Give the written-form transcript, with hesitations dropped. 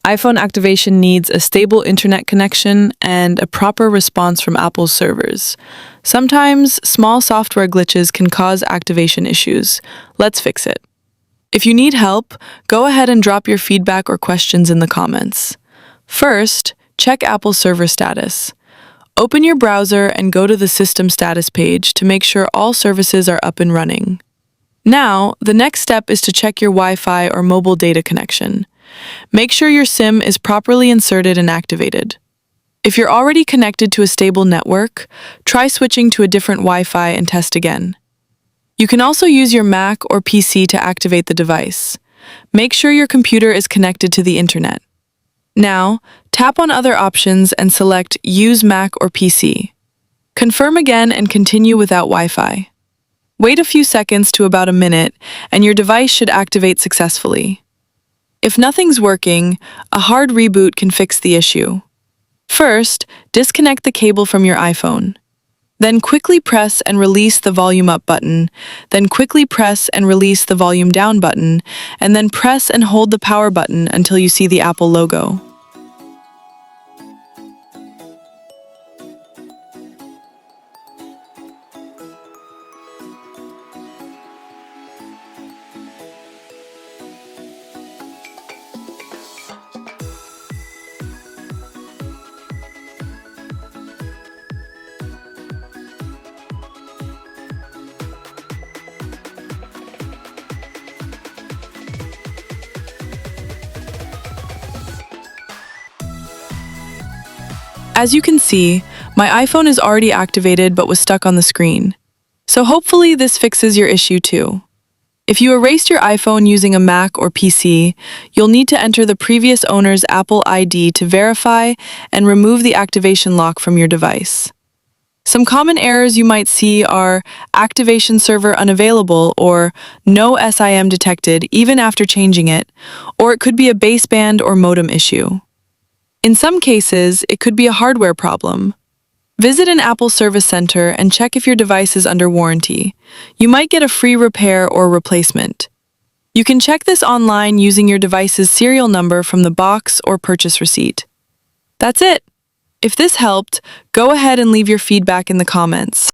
iPhone activation needs a stable internet connection and a proper response from Apple's servers. Sometimes, small software glitches can cause activation issues. Let's fix it. If you need help, go ahead and drop your feedback or questions in the comments. First, check Apple's server status. Open your browser and go to the System Status page to make sure all services are up and running. Now, the next step is to check your Wi-Fi or mobile data connection. Make sure your SIM is properly inserted and activated. If you're already connected to a stable network, try switching to a different Wi-Fi and test again. You can also use your Mac or PC to activate the device. Make sure your computer is connected to the internet. Now, tap on other options and select Use Mac or PC. Confirm again and continue without Wi-Fi. Wait a few seconds to about a minute, and your device should activate successfully. If nothing's working, a hard reboot can fix the issue. First, disconnect the cable from your iPhone. Then quickly press and release the volume up button, then quickly press and release the volume down button, and then press and hold the power button until you see the Apple logo. As you can see, my iPhone is already activated but was stuck on the screen. So hopefully this fixes your issue too. If you erased your iPhone using a Mac or PC, you'll need to enter the previous owner's Apple ID to verify and remove the activation lock from your device. Some common errors you might see are activation server unavailable or no SIM detected even after changing it, or it could be a baseband or modem issue. In some cases, it could be a hardware problem. Visit an Apple service center and check if your device is under warranty. You might get a free repair or replacement. You can check this online using your device's serial number from the box or purchase receipt. That's it. If this helped, go ahead and leave your feedback in the comments.